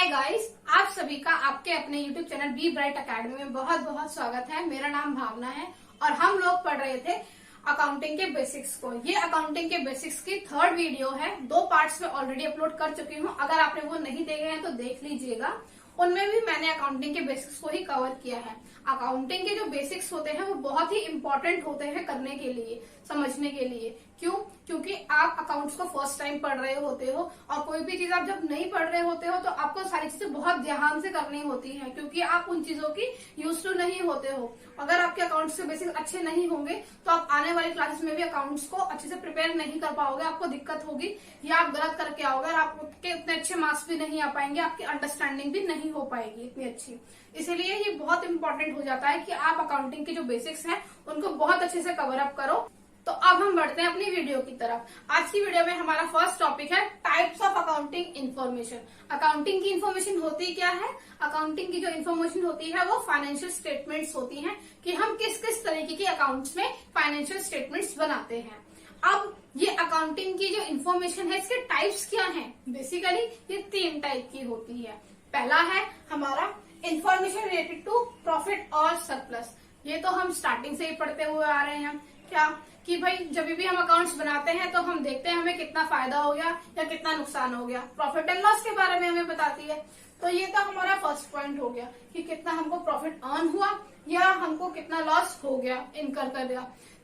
Hi guys, आप सभी का आपके अपने YouTube channel B bright academy में बहुत बहुत स्वागत है। मेरा नाम भावना है और हम लोग पढ़ रहे थे अकाउंटिंग के बेसिक्स को। ये अकाउंटिंग के बेसिक्स की थर्ड वीडियो है। 2 पार्ट्स में ऑलरेडी अपलोड कर चुकी हूँ। अगर आपने वो नहीं देखे हैं तो देख लीजिएगा। उनमें भी मैंने अकाउंटिंग के बेसिक्स को ही कवर किया है। अकाउंटिंग के जो बेसिक्स होते हैं वो बहुत ही इंपॉर्टेंट होते हैं करने के लिए, समझने के लिए। क्यों? क्योंकि आप अकाउंट्स को फर्स्ट टाइम पढ़ रहे होते हो और कोई भी चीज आप जब नहीं पढ़ रहे होते हो तो आपको सारी चीजें बहुत ध्यान से करनी होती है, क्योंकि आप उन चीजों की यूज टू नहीं होते हो। अगर आपके अकाउंट्स के बेसिक्स अच्छे नहीं होंगे तो आप आने वाली क्लासेस में भी अकाउंट्स को अच्छे से प्रिपेयर नहीं कर पाओगे, आपको दिक्कत होगी या आप गलत करके आओगे और आपके इतने अच्छे मार्क्स भी नहीं आ पाएंगे, आपकी अंडरस्टैंडिंग भी नहीं हो पाएगी इतनी अच्छी। इसीलिए ये बहुत इंपॉर्टेंट हो जाता है कि आप अकाउंटिंग के जो बेसिक्स हैं उनको बहुत अच्छे से कवर अप करो। तो अब हम बढ़ते हैं अपनी वीडियो की तरफ। आज की वीडियो में हमारा फर्स्ट टॉपिक है types of accounting information. Accounting की इन्फॉर्मेशन होती क्या है? अकाउंटिंग की जो इन्फॉर्मेशन होती है वो फाइनेंशियल स्टेटमेंट्स होती हैं कि हम किस किस तरीके की अकाउंट्स में फाइनेंशियल स्टेटमेंट्स बनाते हैं। अब ये अकाउंटिंग की जो इन्फॉर्मेशन है इसके टाइप्स क्या हैं? बेसिकली ये 3 टाइप की होती है। पहला है हमारा इन्फॉर्मेशन रिलेटेड टू प्रॉफिट और सरप्लस। ये तो हम स्टार्टिंग से ही पढ़ते हुए आ रहे हैं क्या कि भाई जब भी हम अकाउंट्स बनाते हैं तो हम देखते हैं हमें कितना फायदा हो गया या कितना नुकसान हो गया। प्रॉफिट एंड लॉस के बारे में हमें बताती है। तो ये तो हमारा फर्स्ट पॉइंट हो गया कि कितना हमको प्रॉफिट अर्न हुआ या हमको कितना लॉस हो गया, इनकर कर गया।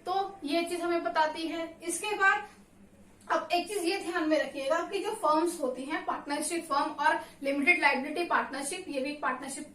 तो ये चीज हमें बताती है। इसके बाद अब एक चीज ये ध्यान में रखिएगा कि जो फर्म्स होती हैं, पार्टनरशिप फर्म और लिमिटेड लायबिलिटी पार्टनरशिप, ये भी पार्टनरशिप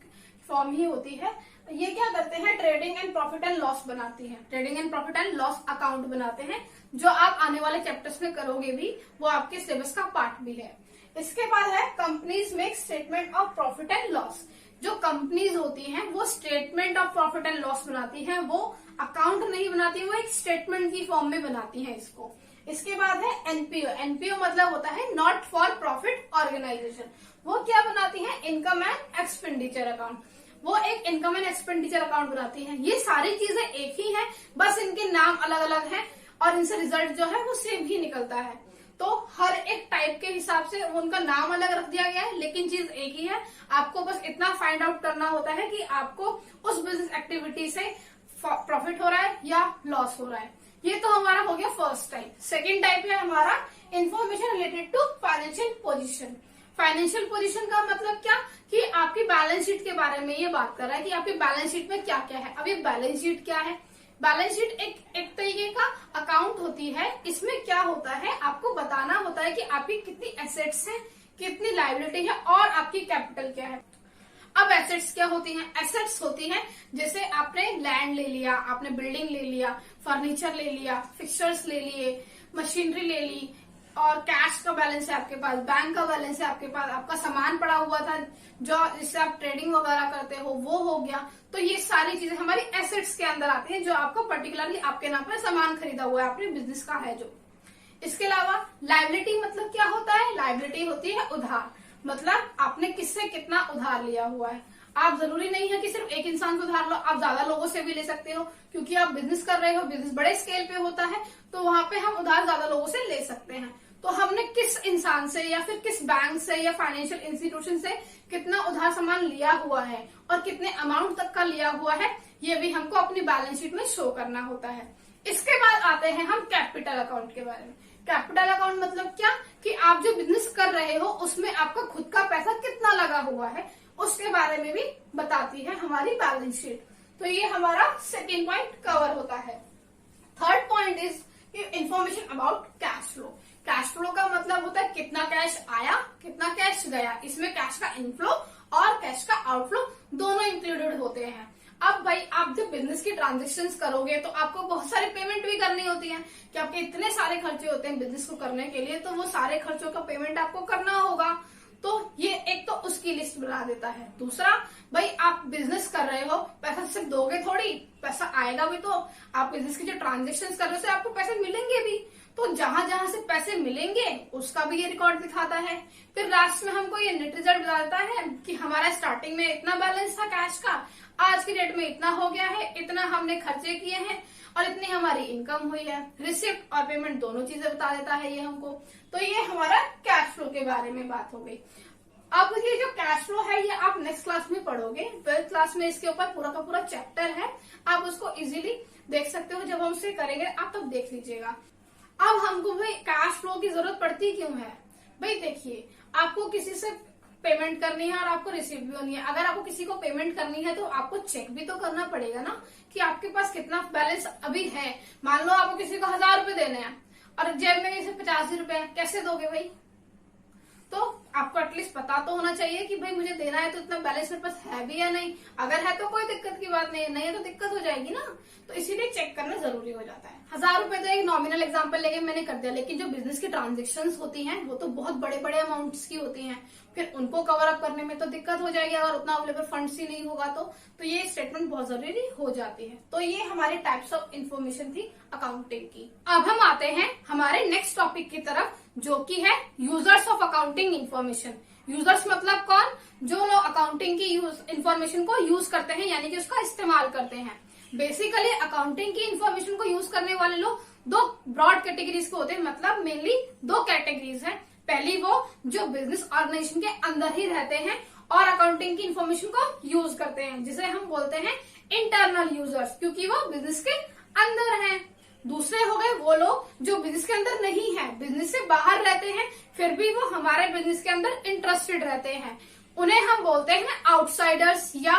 फर्म ही होती है। ये क्या करते हैं? Trading and profit and loss बनाती है। Trading and profit and loss account बनाते हैं, जो आप आने वाले चैप्टर्स में करोगे भी, वो आपके सिलेबस का पार्ट भी है। इसके बाद है companies make statement of profit and loss. जो कंपनीज होती हैं वो statement of profit and loss बनाती हैं। वो अकाउंट नहीं बनाती, वो एक स्टेटमेंट की फॉर्म में बनाती हैं इसको। इसके बाद है एनपीओ। एनपीओ मतलब होता है नॉट फॉर प्रॉफिट ऑर्गेनाइजेशन। वो क्या बनाती है? Income and expenditure account. वो एक इनकम एंड एक्सपेंडिचर अकाउंट बनाती है। ये सारी चीजें एक ही हैं, बस इनके नाम अलग अलग हैं और इनसे रिजल्ट जो है वो सेम ही निकलता है। तो हर एक टाइप के हिसाब से उनका नाम अलग रख दिया गया है, लेकिन चीज एक ही है। आपको बस इतना फाइंड आउट करना होता है कि आपको उस बिजनेस एक्टिविटी से प्रॉफिट हो रहा है या लॉस हो रहा है। ये तो हमारा हो गया फर्स्ट टाइप। सेकेंड टाइप है हमारा information related to financial position. Financial position का मतलब क्या कि आपकी बैलेंस शीट के बारे में ये बात कर रहा है कि आपकी बैलेंस शीट में क्या क्या है। अब ये बैलेंस शीट क्या है? बैलेंस शीट एक तरीके का अकाउंट होती है। इसमें क्या होता है, आपको बताना होता है कि आपकी कितनी एसेट्स हैं, कितनी लायबिलिटी है और आपकी कैपिटल क्या है। अब एसेट्स क्या होती हैं? एसेट्स होती हैं जैसे आपने लैंड ले लिया, आपने बिल्डिंग ले लिया, फर्नीचर ले लिया, फिक्सचर्स ले लिए, मशीनरी ले ली, और कैश का बैलेंस है आपके पास, बैंक का बैलेंस है आपके पास, आपका सामान पड़ा हुआ था जो जिससे आप ट्रेडिंग वगैरह करते हो वो हो गया। तो ये सारी चीजें हमारी एसेट्स के अंदर आती हैं, जो आपको पर्टिकुलरली आपके नाम पर सामान खरीदा हुआ है, अपने बिजनेस का है जो। इसके अलावा लायबिलिटी मतलब क्या होता है? लायबिलिटी होती है उधार। मतलब आपने किससे कितना उधार लिया हुआ है। आप जरूरी नहीं है कि सिर्फ एक इंसान से उधार लो, आप ज्यादा लोगों से भी ले सकते हो, क्योंकि आप बिजनेस कर रहे हो, बिजनेस बड़े स्केल पे होता है, तो वहां पे हम उधार ज्यादा लोगों से ले सकते हैं। तो हमने किस इंसान से या फिर किस बैंक से या फाइनेंशियल इंस्टीट्यूशन से कितना उधार सामान लिया हुआ है और कितने अमाउंट तक का लिया हुआ है, ये भी हमको अपनी बैलेंस शीट में शो करना होता है। इसके बाद आते हैं हम कैपिटल अकाउंट के बारे में। कैपिटल अकाउंट मतलब क्या कि आप जो बिजनेस कर रहे हो उसमें आपका खुद का पैसा कितना लगा हुआ है, उसके बारे में भी बताती है हमारी बैलेंस शीट। तो ये हमारा सेकेंड पॉइंट कवर होता है। Third point is information about cash flow. Cash flow का मतलब होता है कितना कैश आया, कितना कैश गया। इसमें कैश का इनफ्लो और कैश का आउटफ्लो दोनों इंक्लूडेड होते हैं। अब भाई आप जब बिजनेस की ट्रांजेक्शन्स करोगे तो आपको बहुत सारे पेमेंट भी करनी होती है कि आपके इतने सारे खर्चे होते हैं बिजनेस को करने के लिए, तो वो सारे खर्चों का पेमेंट आपको करना होगा। तो ये एक तो उसकी लिस्ट बना देता है। दूसरा, भाई आप बिजनेस कर रहे हो, पैसा सिर्फ दोगे थोड़ी, पैसा आएगा भी तो। आप बिजनेस की जो ट्रांजेक्शन्स कर रहे हो आपको पैसे मिलेंगे भी, तो जहां जहां से पैसे मिलेंगे उसका भी ये रिकॉर्ड दिखाता है। फिर लास्ट में हमको ये नेट रिजल्ट बताता है कि हमारा स्टार्टिंग में इतना बैलेंस था कैश का, आज की डेट में इतना हो गया है, इतना हमने खर्चे किए हैं और इतनी हमारी इनकम हुई है। रिसिप्ट और पेमेंट दोनों चीजें बता देता है ये हमको। तो ये हमारा कैश फ्लो के बारे में बात हो गई। अब ये जो कैश फ्लो है ये आप नेक्स्ट क्लास में पढ़ोगे, 12th क्लास में इसके ऊपर पूरा का पूरा चैप्टर है, आप उसको इजीली देख सकते हो। जब हम उसे करेंगे आप तब देख लीजिएगा। अब हमको भाई कैश फ्लो की जरूरत पड़ती क्यों है? भाई देखिए, आपको किसी से पेमेंट करनी है और आपको रिसीव भी होनी है। अगर आपको किसी को पेमेंट करनी है तो आपको चेक भी तो करना पड़ेगा ना कि आपके पास कितना बैलेंस अभी है। मान लो आपको किसी को 1000 रुपए देने हैं और जेब में सिर्फ 85 रुपए है, कैसे दोगे भाई? तो आपको एटलीस्ट पता तो होना चाहिए कि भाई मुझे देना है तो इतना बैलेंस मेरे पास है भी या नहीं। अगर है तो कोई दिक्कत की बात नहीं है, नहीं है तो दिक्कत हो जाएगी ना। तो इसीलिए चेक करना जरूरी हो जाता है। 1000 रुपए तो एक नॉमिनल एग्जांपल लेके मैंने कर दिया, लेकिन जो बिजनेस की ट्रांजेक्शन्स होती हैं वो तो बहुत बड़े बड़े अमाउंट्स की होती हैं, फिर उनको कवर अप करने में तो दिक्कत हो जाएगी अगर उतना अवेलेबल फंड्स ही नहीं होगा तो ये स्टेटमेंट बहुत जरूरी हो जाती है। तो ये हमारी टाइप्स ऑफ इंफॉर्मेशन थी अकाउंटिंग की। अब हम आते हैं हमारे नेक्स्ट टॉपिक की तरफ, जो कि है users of accounting information. Users मतलब कौन? जो लोग अकाउंटिंग की इंफॉर्मेशन को यूज करते हैं, यानी कि उसका इस्तेमाल करते हैं। बेसिकली अकाउंटिंग की इंफॉर्मेशन को यूज करने वाले लोग दो ब्रॉड कैटेगरीज के होते हैं, मतलब मेनली दो कैटेगरीज हैं। पहली वो जो बिजनेस ऑर्गेनाइजेशन के अंदर ही रहते हैं और अकाउंटिंग की इंफॉर्मेशन को यूज करते हैं, जिसे हम बोलते हैं इंटरनल यूजर्स, क्योंकि वो बिजनेस के अंदर हैं। दूसरे हो गए वो लोग जो बिजनेस के अंदर नहीं है, बिजनेस से बाहर रहते हैं, फिर भी वो हमारे बिजनेस के अंदर इंटरेस्टेड रहते हैं। उन्हें हम बोलते हैं आउटसाइडर्स या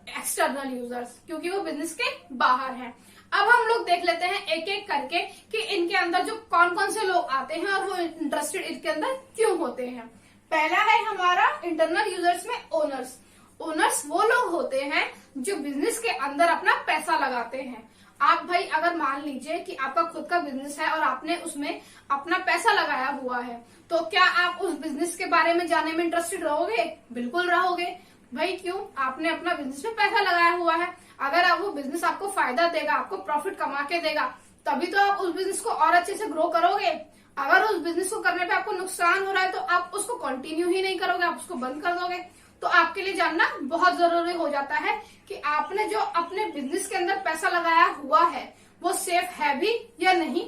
एक्सटर्नल यूजर्स, क्योंकि वो बिजनेस के बाहर हैं। अब हम लोग देख लेते हैं एक एक करके कि इनके अंदर जो कौन कौन से लोग आते हैं और वो इंटरेस्टेड इनके अंदर क्यों होते हैं। पहला है हमारा इंटरनल यूजर्स में ओनर्स। ओनर्स वो लोग होते हैं जो बिजनेस के अंदर अपना पैसा लगाते हैं। आप भाई अगर मान लीजिए कि आपका खुद का बिजनेस है और आपने उसमें अपना पैसा लगाया हुआ है, तो क्या आप उस बिजनेस के बारे में जानने में इंटरेस्टेड रहोगे? बिल्कुल रहोगे भाई। क्यों? आपने अपना बिजनेस में पैसा लगाया हुआ है। अगर आप वो बिजनेस आपको फायदा देगा, आपको प्रॉफिट कमा के देगा, तभी तो आप उस बिजनेस को और अच्छे से ग्रो करोगे। अगर उस बिजनेस को करने पे आपको नुकसान हो रहा है तो आप उसको कंटिन्यू ही नहीं करोगे, आप उसको बंद कर दोगे। तो आपके लिए जानना बहुत जरूरी हो जाता है कि आपने जो अपने बिजनेस के अंदर पैसा लगाया हुआ है वो सेफ है भी या नहीं।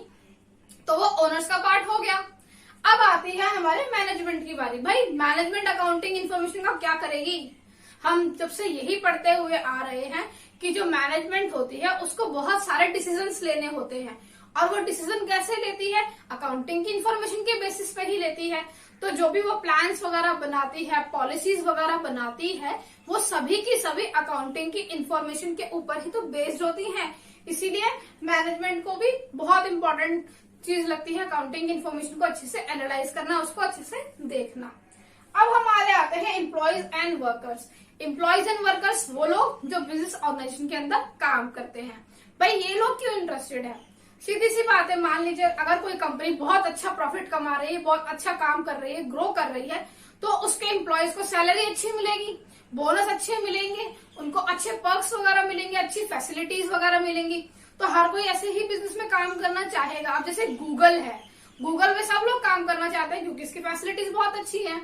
तो वो ओनर्स का पार्ट हो गया। अब आती है हमारे मैनेजमेंट की बारी। भाई मैनेजमेंट अकाउंटिंग इन्फॉर्मेशन का क्या करेगी? हम जब से यही पढ़ते हुए आ रहे हैं कि जो मैनेजमेंट होती है उसको बहुत सारे डिसीजंस लेने होते हैं, और वो डिसीजन कैसे लेती है? अकाउंटिंग की इन्फॉर्मेशन के बेसिस पे ही लेती है। तो जो भी वो प्लान्स वगैरह बनाती है, पॉलिसीज वगैरह बनाती है, वो सभी की सभी अकाउंटिंग की इन्फॉर्मेशन के ऊपर ही तो बेस्ड होती हैं। इसीलिए मैनेजमेंट को भी बहुत इंपॉर्टेंट चीज लगती है अकाउंटिंग इन्फॉर्मेशन को अच्छे से एनालाइज करना, उसको अच्छे से देखना। अब हमारे आते हैं employees and workers. Employees and workers वो लोग जो बिजनेस ऑर्गेनाइजेशन के अंदर काम करते हैं। भाई ये लोग क्यों इंटरेस्टेड है? सीधी सी बात है, मान लीजिए अगर कोई कंपनी बहुत अच्छा प्रॉफिट कमा रही है, बहुत अच्छा काम कर रही है, ग्रो कर रही है, तो उसके एम्प्लॉयज को सैलरी अच्छी मिलेगी, बोनस अच्छे मिलेंगे, उनको अच्छे पर्क्स वगैरह मिलेंगे, अच्छी फैसिलिटीज वगैरह मिलेंगी। तो हर कोई ऐसे ही बिजनेस में काम करना चाहेगा। अब जैसे गूगल है, गूगल में सब लोग काम करना चाहते हैं क्योंकि इसकी फैसिलिटीज बहुत अच्छी है।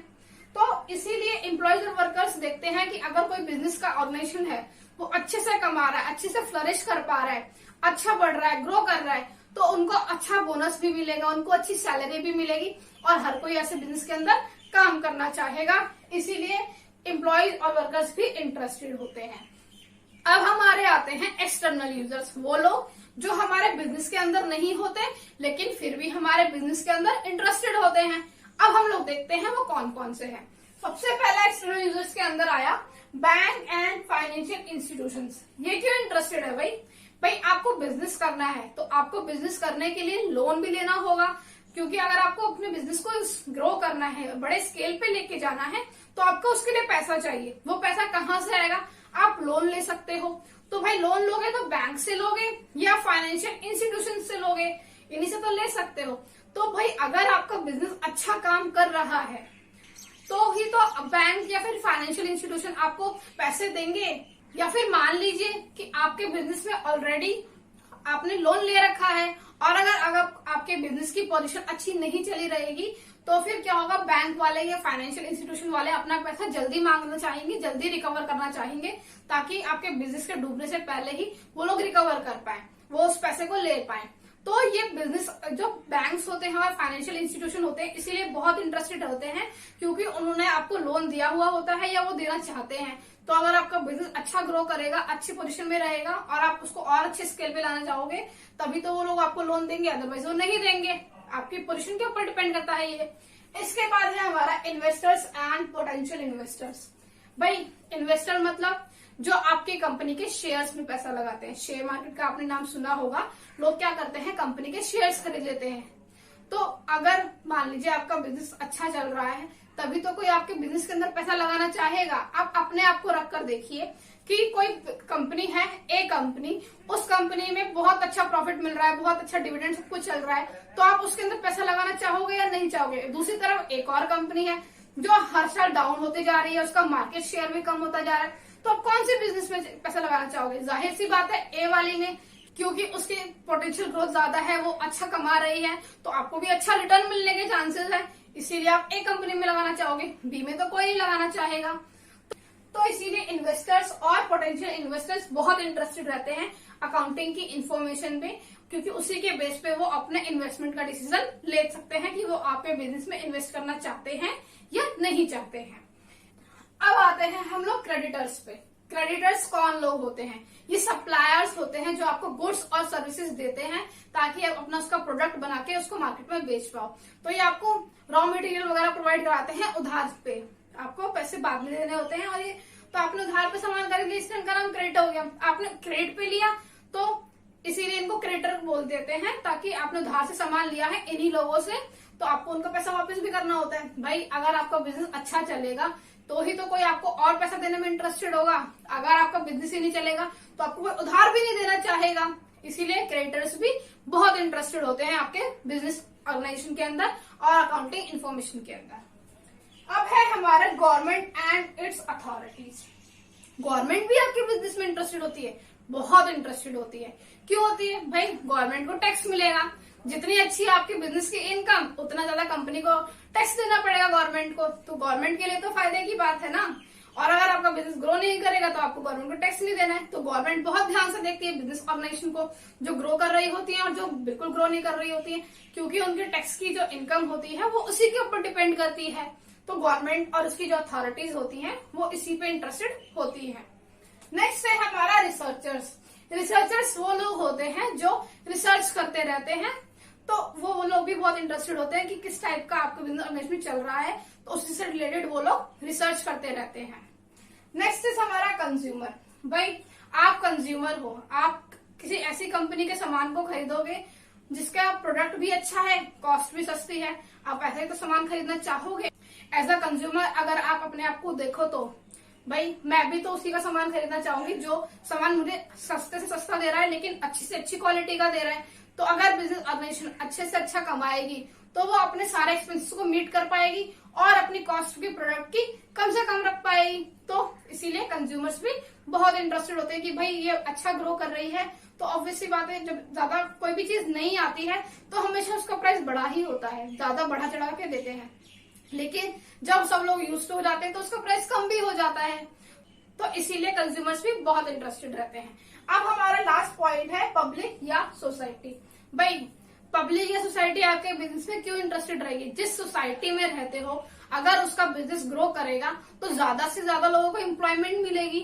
तो इसीलिए एम्प्लॉयज और वर्कर्स देखते हैं कि अगर कोई बिजनेस का ऑर्गेनाइजेशन है वो अच्छे से कमा रहा है, अच्छे से फ्लरिश कर पा रहा है, अच्छा बढ़ रहा है, ग्रो कर रहा है, तो उनको अच्छा बोनस भी मिलेगा, उनको अच्छी सैलरी भी मिलेगी, और हर कोई ऐसे बिजनेस के अंदर काम करना चाहेगा। इसीलिए एम्प्लॉयज और वर्कर्स भी इंटरेस्टेड होते हैं। अब हमारे आते हैं एक्सटर्नल यूजर्स। वो लोग जो हमारे बिजनेस के अंदर नहीं होते लेकिन फिर भी हमारे बिजनेस के अंदर इंटरेस्टेड होते हैं। अब हम लोग देखते हैं वो कौन कौन से हैं। सबसे पहला एक्सटर्नल यूजर्स के अंदर आया बैंक एंड फाइनेंशियल इंस्टीट्यूशंस। ये क्यों इंटरेस्टेड है भाई? भाई आपको बिजनेस करना है तो आपको बिजनेस करने के लिए लोन भी लेना होगा, क्योंकि अगर आपको अपने बिजनेस को ग्रो करना है, बड़े स्केल पे लेके जाना है, तो आपको उसके लिए पैसा चाहिए। वो पैसा कहाँ से आएगा? आप लोन ले सकते हो। तो भाई लोन लोगे तो बैंक से लोगे या फाइनेंशियल इंस्टीट्यूशन से लोगे, इन्हीं से तो ले सकते हो। तो भाई अगर आपका बिजनेस अच्छा काम कर रहा है तो ही तो बैंक या फिर फाइनेंशियल इंस्टीट्यूशन आपको पैसे देंगे। या फिर मान लीजिए कि आपके बिजनेस में ऑलरेडी आपने लोन ले रखा है और अगर आपके बिजनेस की पोजीशन अच्छी नहीं चली रहेगी तो फिर क्या होगा? बैंक वाले या फाइनेंशियल इंस्टीट्यूशन वाले अपना पैसा जल्दी मांगना चाहेंगे, जल्दी रिकवर करना चाहेंगे, ताकि आपके बिजनेस के डूबने से पहले ही वो लोग रिकवर कर पाए, वो उस पैसे को ले पाए। तो ये बिजनेस जो बैंक्स होते हैं हमारे फाइनेंशियल इंस्टीट्यूशन होते हैं इसीलिए बहुत इंटरेस्टेड होते हैं, क्योंकि उन्होंने आपको लोन दिया हुआ होता है या वो देना चाहते हैं। तो अगर आपका बिजनेस अच्छा ग्रो करेगा, अच्छी पोजीशन में रहेगा और आप उसको और अच्छे स्केल पे लाना चाहोगे, तभी तो वो लोग आपको लोन देंगे, अदरवाइज वो नहीं देंगे। आपकी पोजीशन के ऊपर डिपेंड करता है ये। इसके बाद है हमारा इन्वेस्टर्स एंड पोटेंशियल इन्वेस्टर्स। भाई इन्वेस्टर मतलब जो आपकी कंपनी के शेयर्स में पैसा लगाते हैं। शेयर मार्केट का आपने नाम सुना होगा। लोग क्या करते हैं, कंपनी के शेयर्स खरीद लेते हैं। तो अगर मान लीजिए आपका बिजनेस अच्छा चल रहा है, तभी तो कोई आपके बिजनेस के अंदर पैसा लगाना चाहेगा। आप अपने आप को रख कर देखिए कि कोई कंपनी है, ए कंपनी, उस कंपनी में बहुत अच्छा प्रॉफिट मिल रहा है, बहुत अच्छा डिविडेंड सब कुछ चल रहा है, तो आप उसके अंदर पैसा लगाना चाहोगे या नहीं चाहोगे। दूसरी तरफ एक और कंपनी है जो हर साल डाउन होते जा रही है, उसका मार्केट शेयर भी कम होता जा रहा है, तो आप कौन से बिजनेस में पैसा लगाना चाहोगे। जाहिर सी बात है ए वाली में, क्योंकि उसकी पोटेंशियल ग्रोथ ज्यादा है, वो अच्छा कमा रही है, तो आपको भी अच्छा रिटर्न मिलने के चांसेस है, इसीलिए आप ए कंपनी में लगाना चाहोगे। बी में तो कोई नहीं लगाना चाहेगा। तो इसीलिए इन्वेस्टर्स और पोटेंशियल इन्वेस्टर्स बहुत इंटरेस्टेड रहते हैं अकाउंटिंग की इंफॉर्मेशन में, क्योंकि उसी के बेस पे वो अपने इन्वेस्टमेंट का डिसीजन ले सकते हैं कि वो आपके बिजनेस में इन्वेस्ट करना चाहते हैं या नहीं चाहते हैं। अब आते हैं हम लोग क्रेडिटर्स पे। क्रेडिटर्स कौन लोग होते हैं? ये सप्लायर्स होते हैं जो आपको गुड्स और सर्विसेज देते हैं ताकि आप अपना उसका प्रोडक्ट बना के उसको मार्केट में बेच पाओ। तो ये आपको रॉ मटेरियल वगैरह प्रोवाइड कराते हैं उधार पे, आपको पैसे बाद में देने होते हैं। और ये तो आपने उधार पे सामान खरीद लिया, इसलिए इनका नाम क्रेडिट हो गया। आपने क्रेडिट पे लिया तो इसीलिए इनको क्रेडिटर बोल देते हैं, ताकि आपने उधार से सामान लिया है इन्हीं लोगों से, तो आपको उनका पैसा वापस भी करना होता है। भाई अगर आपका बिजनेस अच्छा चलेगा तो ही तो कोई आपको और पैसा देने में इंटरेस्टेड होगा। अगर आपका बिजनेस ही नहीं चलेगा तो आपको कोई उधार भी नहीं देना चाहेगा। इसीलिए क्रेडिटर्स भी बहुत इंटरेस्टेड होते हैं आपके बिजनेस ऑर्गेनाइजेशन के अंदर और अकाउंटिंग इंफॉर्मेशन के अंदर। अब है हमारा government and it's authorities. Government भी आपके बिजनेस में इंटरेस्टेड होती है, बहुत इंटरेस्टेड होती है। क्यों होती है? भाई गवर्नमेंट को टैक्स मिलेगा, जितनी अच्छी आपके बिजनेस की इनकम उतना ज्यादा कंपनी को टैक्स देना पड़ेगा गवर्नमेंट को, तो गवर्नमेंट के लिए तो फायदे की बात है ना। और अगर आपका बिजनेस ग्रो नहीं करेगा तो आपको गवर्नमेंट को टैक्स नहीं देना है। तो गवर्नमेंट बहुत ध्यान से देखती है बिजनेस ऑर्गेनाइजेशन को, जो ग्रो कर रही होती है और जो बिल्कुल ग्रो नहीं कर रही होती है, क्योंकि उनके टैक्स की जो इनकम होती है वो उसी के ऊपर डिपेंड करती है। तो गवर्नमेंट और उसकी जो अथॉरिटीज होती है वो इसी पे इंटरेस्टेड होती है। नेक्स्ट है हमारा रिसर्चर्स। रिसर्चर्स वो लोग होते हैं जो रिसर्च करते रहते हैं, तो वो लोग भी बहुत इंटरेस्टेड होते हैं कि किस टाइप का आपका बिजनेस ऑर्गेनाइजेशन चल रहा है, तो उसी से रिलेटेड वो लोग रिसर्च करते रहते हैं। नेक्स्ट है हमारा कंज्यूमर। भाई आप कंज्यूमर हो, आप किसी ऐसी कंपनी के सामान को खरीदोगे जिसका प्रोडक्ट भी अच्छा है, कॉस्ट भी सस्ती है, आप ऐसे ही तो सामान खरीदना चाहोगे। एज अ कंज्यूमर अगर आप अपने आप को देखो तो भाई मैं भी तो उसी का सामान खरीदना चाहूंगी जो सामान मुझे सस्ते से सस्ता दे रहा है लेकिन अच्छी से अच्छी क्वालिटी का दे रहा है। तो अगर बिजनेस ऑर्गेनाइजेशन अच्छे से अच्छा कमाएगी तो वो अपने सारे एक्सपेंसेस को मीट कर पाएगी और अपनी कॉस्ट भी प्रोडक्ट की कम से कम रख पाएगी। तो इसीलिए कंज्यूमर्स भी बहुत इंटरेस्टेड होते हैं कि भाई ये अच्छा ग्रो कर रही है, तो ऑब्वियसली बात है जब ज्यादा कोई भी चीज नहीं आती है तो हमेशा उसका प्राइस बढ़ा ही होता है, ज्यादा बढ़ा चढ़ा के देते हैं। लेकिन जब सब लोग यूज टू हो जाते हैं तो उसका प्राइस कम भी हो जाता है। तो इसीलिए कंज्यूमर्स भी बहुत इंटरेस्टेड रहते हैं। अब हमारा लास्ट पॉइंट है पब्लिक या सोसाइटी। भाई पब्लिक या सोसाइटी आपके बिजनेस में क्यों इंटरेस्टेड रहेगी? जिस सोसाइटी में रहते हो अगर उसका बिजनेस ग्रो करेगा तो ज्यादा से ज्यादा लोगों को एम्प्लॉयमेंट मिलेगी,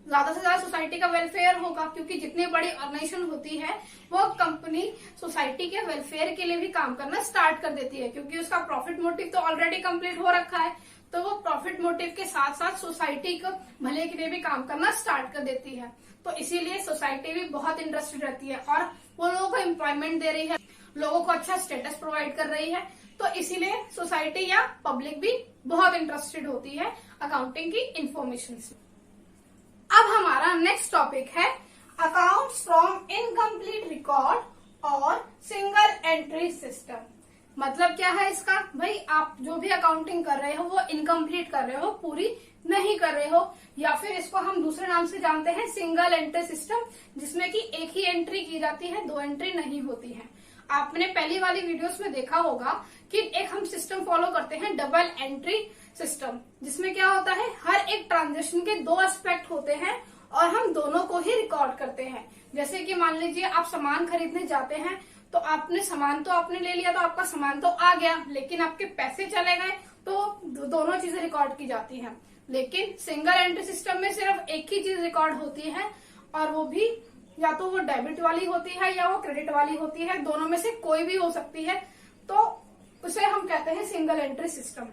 ज्यादा से ज्यादा सोसाइटी का वेलफेयर होगा, क्योंकि जितनी बड़ी ऑर्गेनाइजेशन होती है वो कंपनी सोसाइटी के वेलफेयर के लिए भी काम करना स्टार्ट कर देती है, क्योंकि उसका प्रॉफिट मोटिव तो ऑलरेडी कंप्लीट हो रखा है। तो वो प्रॉफिट मोटिव के साथ साथ सोसाइटी को भले के लिए भी काम करना स्टार्ट कर देती है। तो इसीलिए सोसाइटी भी बहुत इंटरेस्टेड रहती है और वो लोगों को एम्प्लॉयमेंट दे रही है, लोगों को अच्छा स्टेटस प्रोवाइड कर रही है। तो इसीलिए सोसाइटी या पब्लिक भी बहुत इंटरेस्टेड होती है अकाउंटिंग की इंफॉर्मेशन से। अब हमारा नेक्स्ट टॉपिक है अकाउंट्स फ्रॉम इनकम्प्लीट रिकॉर्ड और सिंगल एंट्री सिस्टम। मतलब क्या है इसका? भाई आप जो भी अकाउंटिंग कर रहे हो वो इनकम्प्लीट कर रहे हो, पूरी नहीं कर रहे हो, या फिर इसको हम दूसरे नाम से जानते हैं सिंगल एंट्री सिस्टम, जिसमें कि एक ही एंट्री की जाती है, दो एंट्री नहीं होती है। आपने पहली वाली वीडियोस में देखा होगा कि एक हम सिस्टम फॉलो करते हैं डबल एंट्री सिस्टम, जिसमें क्या होता है हर एक ट्रांजेक्शन के दो एस्पेक्ट होते हैं और हम दोनों को ही रिकॉर्ड करते हैं। जैसे कि मान लीजिए आप सामान खरीदने जाते हैं तो आपने सामान तो आपने ले लिया, तो आपका सामान तो आ गया, लेकिन आपके पैसे चले गए, तो दोनों चीजें रिकॉर्ड की जाती हैं। लेकिन सिंगल एंट्री सिस्टम में सिर्फ एक ही चीज रिकॉर्ड होती है, और वो भी या तो वो डेबिट वाली होती है या वो क्रेडिट वाली होती है, दोनों में से कोई भी हो सकती है। तो उसे हम कहते हैं सिंगल एंट्री सिस्टम।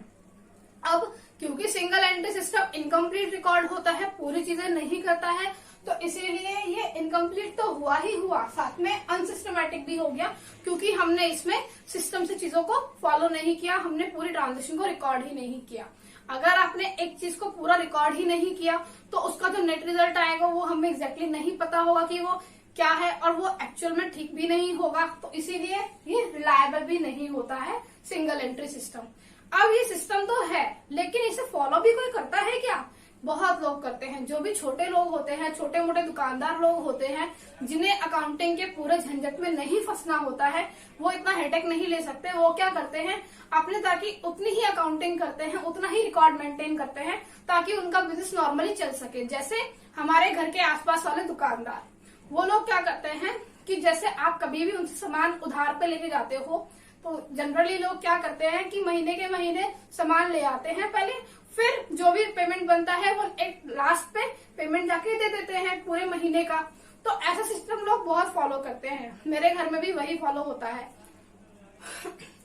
अब क्योंकि single entry system incomplete record होता है, पूरी चीजें नहीं करता है, तो इसीलिए ये इनकम्प्लीट तो हुआ ही हुआ, साथ में अनसिस्टमैटिक भी हो गया, क्योंकि हमने इसमें सिस्टम से चीजों को फॉलो नहीं किया, हमने पूरी ट्रांजेक्शन को रिकॉर्ड ही नहीं किया। अगर आपने एक चीज को पूरा रिकॉर्ड ही नहीं किया तो उसका जो नेट रिजल्ट आएगा वो हमें एग्जैक्टली नहीं पता होगा कि वो क्या है, और वो एक्चुअल में ठीक भी नहीं होगा, तो इसीलिए ये रिलायबल भी नहीं होता है सिंगल एंट्री सिस्टम। अब ये सिस्टम तो है, लेकिन इसे फॉलो भी कोई करता है क्या? बहुत लोग करते हैं। जो भी छोटे लोग होते हैं, छोटे मोटे दुकानदार लोग होते हैं, जिन्हें अकाउंटिंग के पूरे झंझट में नहीं फंसना होता है, वो इतना हेडेक नहीं ले सकते, वो क्या करते हैं, अपने ताकि उतनी ही अकाउंटिंग करते हैं, उतना ही रिकॉर्ड मेंटेन करते हैं, ताकि उनका बिजनेस नॉर्मली चल सके। जैसे हमारे घर के आसपास वाले दुकानदार, वो लोग क्या करते हैं कि जैसे आप कभी भी उनसे सामान उधार पे लेके जाते हो, तो जनरली लोग क्या करते हैं कि महीने के महीने सामान ले आते हैं पहले, फिर जो भी पेमेंट बनता है वो एक लास्ट पे पेमेंट जाके दे देते हैं पूरे महीने का। तो ऐसा सिस्टम लोग बहुत फॉलो करते हैं, मेरे घर में भी वही फॉलो होता है।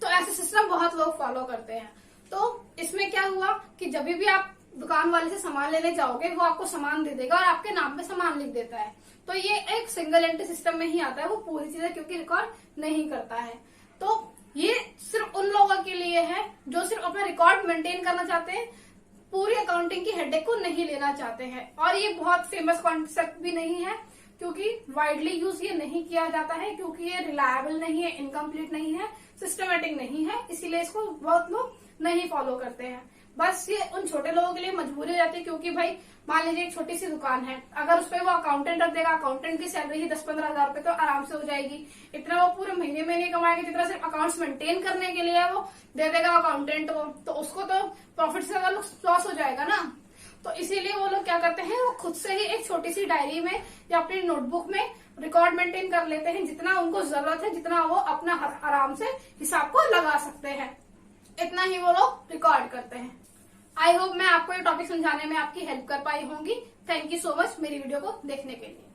तो ऐसे सिस्टम बहुत लोग फॉलो करते हैं। तो इसमें क्या हुआ कि जब भी आप दुकान वाले से सामान लेने जाओगे, वो आपको सामान दे देगा और आपके नाम पे सामान लिख देता है। तो ये एक सिंगल एंट्री सिस्टम में ही आता है, वो पूरी चीजें क्योंकि रिकॉर्ड नहीं करता है। तो ये सिर्फ उन लोगों के लिए है जो सिर्फ अपना रिकॉर्ड मेंटेन करना चाहते हैं, पूरी अकाउंटिंग की हेडेक को नहीं लेना चाहते हैं। और ये बहुत फेमस कॉन्सेप्ट भी नहीं है, क्योंकि वाइडली यूज ये नहीं किया जाता है, क्योंकि ये रिलायबल नहीं है, इनकम्प्लीट नहीं है, सिस्टमेटिक नहीं है, इसीलिए इसको बहुत लोग नहीं फॉलो करते हैं। बस ये उन छोटे लोगों के लिए मजबूरी हो जाती है, क्योंकि भाई मान लीजिए एक छोटी सी दुकान है, अगर उस पर वो अकाउंटेंट रख देगा, अकाउंटेंट की सैलरी ही 10-15 हजार रुपए तो आराम से हो जाएगी। इतना वो पूरे महीने में नहीं कमाएगा जितना सिर्फ अकाउंट्स मेंटेन करने के लिए वो दे देगा अकाउंटेंट को, तो उसको तो प्रॉफिट से ज्यादा लॉस हो जाएगा ना। तो इसीलिए वो लोग क्या करते हैं, वो खुद से ही एक छोटी सी डायरी में या अपनी नोटबुक में रिकॉर्ड मेंटेन कर लेते हैं, जितना उनको जरूरत है, जितना वो अपना आराम से हिसाब को लगा सकते हैं, इतना ही वो लोग रिकॉर्ड करते हैं। आई होप मैं आपको ये टॉपिक समझाने में आपकी हेल्प कर पाई होंगी। थैंक यू सो मच मेरी वीडियो को देखने के लिए।